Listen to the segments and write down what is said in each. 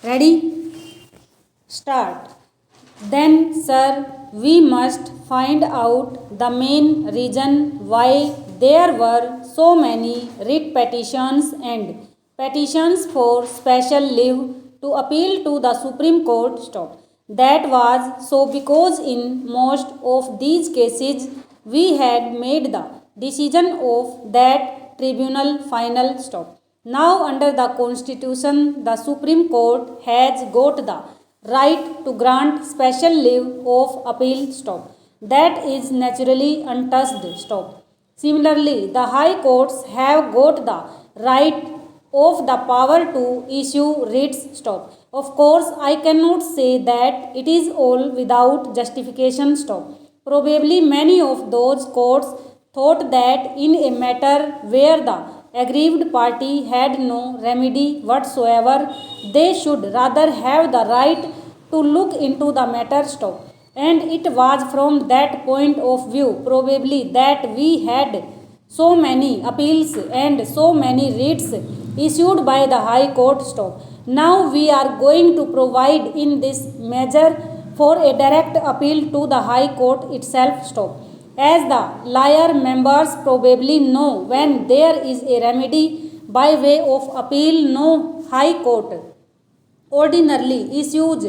Ready? Start. Then, sir, we must find out the main reason why there were so many writ petitions and petitions for special leave to appeal to the Supreme Court. Stop. That was so because in most of these cases we had made the decision of that tribunal final. Stop. Now, under the Constitution, the Supreme Court has got the right to grant special leave of appeal. Stop. That is naturally untouched. Stop. Similarly, the high courts have got the right of the power to issue writs. Stop. Of course, I cannot say that it is all without justification. Stop. Probably many of those courts thought that in a matter where the aggrieved party had no remedy whatsoever, they should rather have the right to look into the matter. Stop. And it was from that point of view probably that we had so many appeals and so many writs issued by the High Court. Stop. Now we are going to provide in this measure for a direct appeal to the High Court itself. Stop. As the lower members probably know, when there is a remedy by way of appeal, no High Court ordinarily issues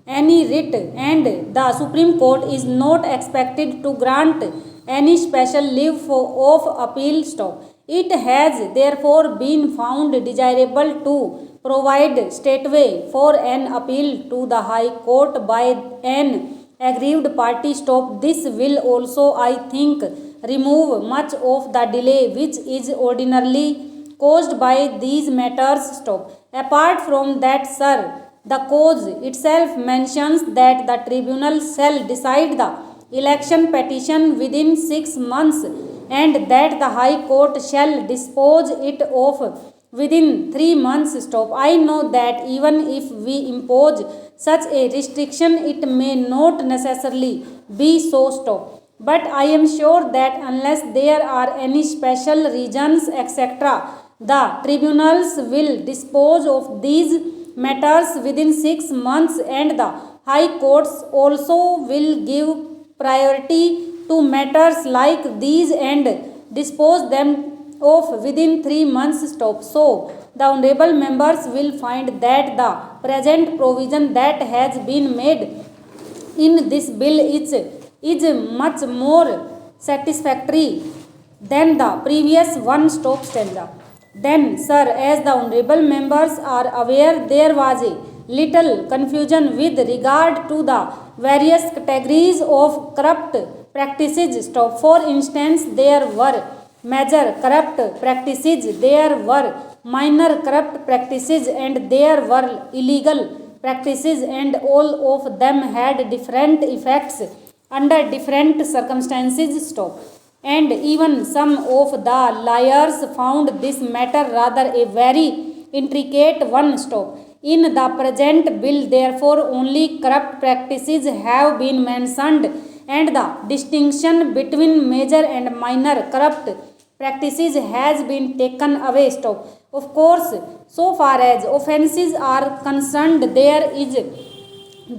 any writ, and the Supreme Court is not expected to grant any special leave of appeal. Stop. It has therefore been found desirable to provide straightway for an appeal to the High Court by an aggrieved party. Stop. This will also, I think, remove much of the delay which is ordinarily caused by these matters. Stop. Apart from that, sir, the cause itself mentions that the tribunal shall decide the election petition within 6 months, and that the High Court shall dispose it of within 3 months. Stop. I know that even if we impose such a restriction, it may not necessarily be so. Stop. But I am sure that unless there are any special reasons, etc., the tribunals will dispose of these matters within 6 months, and the high courts also will give priority to matters like these and dispose them of within 3 months. Stop. So, the honorable members will find that the present provision that has been made in this bill is much more satisfactory than the previous one. Stop stanza. Then, sir, as the honorable members are aware, there was a little confusion with regard to the various categories of corrupt practices. Stop. For instance, there were major corrupt practices, there were minor corrupt practices, and there were illegal practices, and all of them had different effects under different circumstances. Stop. And even some of the lawyers found this matter rather a very intricate one. Stop. In the present bill, therefore, only corrupt practices have been mentioned, and the distinction between major and minor corrupt practices has been taken away. Stop. Of course, so far as offences are concerned, there is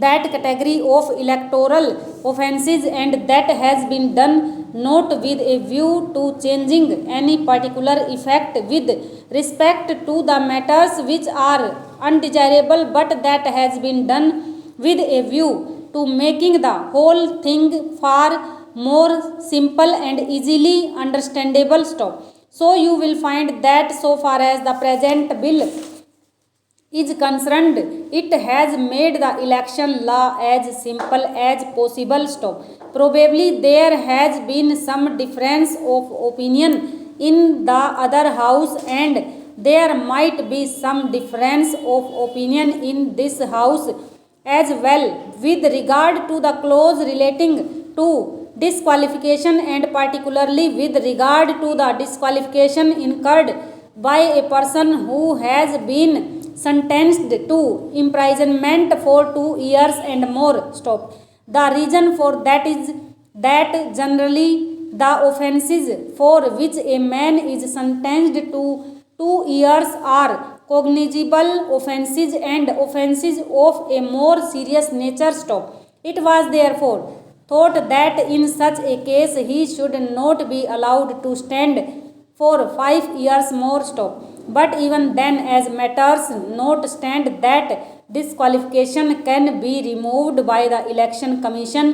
that category of electoral offences, and that has been done not with a view to changing any particular effect with respect to the matters which are undesirable, but that has been done with a view to making the whole thing far more simple and easily understandable. Stop. So you will find that so far as the present bill is concerned, it has made the election law as simple as possible. Stop. Probably there has been some difference of opinion in the other house, and there might be some difference of opinion in this house as well with regard to the clause relating to disqualification, and particularly with regard to the disqualification incurred by a person who has been sentenced to imprisonment for 2 years and more. Stop. The reason for that is that generally the offences for which a man is sentenced to 2 years are cognizable offences and offences of a more serious nature. Stop. It was therefore thought that in such a case he should not be allowed to stand for 5 years more. Stop. But even then, as matters not stand, that disqualification can be removed by the election commission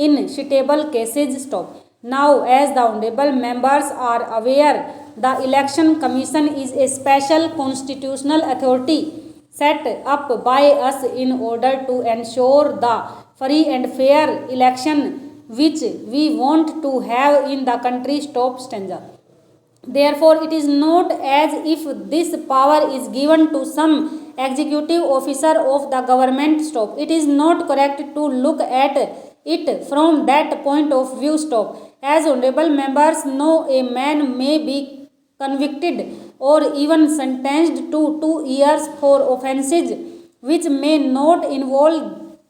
in suitable cases. Stop. Now, as the honorable members are aware, the election commission is a special constitutional authority set up by us in order to ensure the free and fair election which we want to have in the country. Stop stanza. Therefore, it is not as if this power is given to some executive officer of the government. Stop. It is not correct to look at it from that point of view. Stop. As honorable members know, a man may be convicted or even sentenced to 2 years for offences which may not involve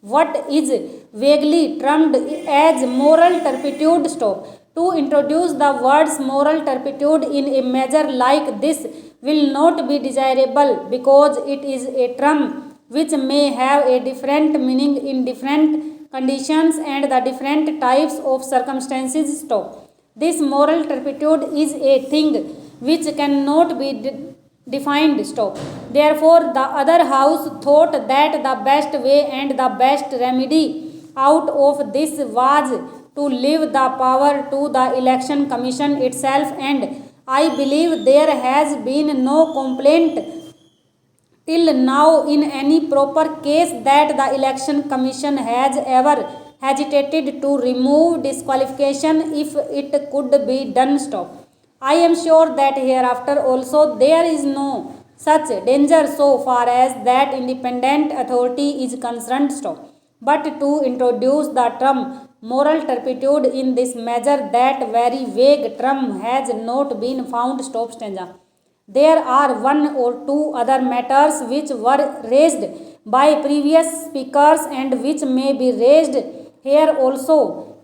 what is vaguely termed as moral turpitude. Stop. To introduce the words moral turpitude in a measure like this will not be desirable, because it is a term which may have a different meaning in different conditions and the different types of circumstances. Stop. This moral turpitude is a thing which cannot be defined. Stop. Therefore, the other house thought that the best way and the best remedy out of this was to leave the power to the election commission itself, and I believe there has been no complaint till now in any proper case that the election commission has ever hesitated to remove disqualification if it could be done. Stop. I am sure that hereafter also there is no such danger so far as that independent authority is concerned. Stop. But to introduce the term moral turpitude in this measure, that very vague term has not been found. Stop stanza. There are one or two other matters which were raised by previous speakers and which may be raised here also,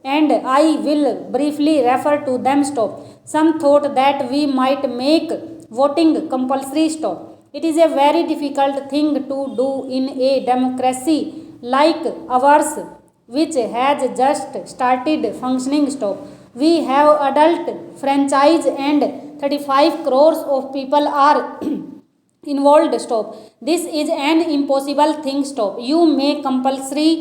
and I will briefly refer to them. Stop. Some thought that we might make voting compulsory. Stop. It is a very difficult thing to do in a democracy like ours, which has just started functioning. Stop. We have adult franchise and 35 crores of people are involved. Stop. This is an impossible thing. Stop. You may compulsorily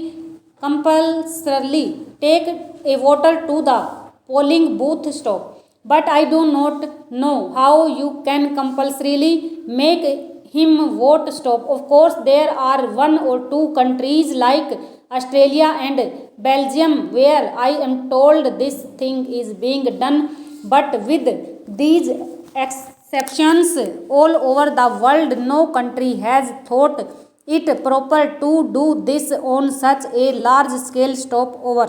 take a voter to the polling booth. Stop. But I do not know how you can compulsorily make him vote. Stop. Of course, there are one or two countries like Australia and Belgium where I am told this thing is being done, but with these exceptions all over the world no country has thought it proper to do this on such a large scale. Stop. Over.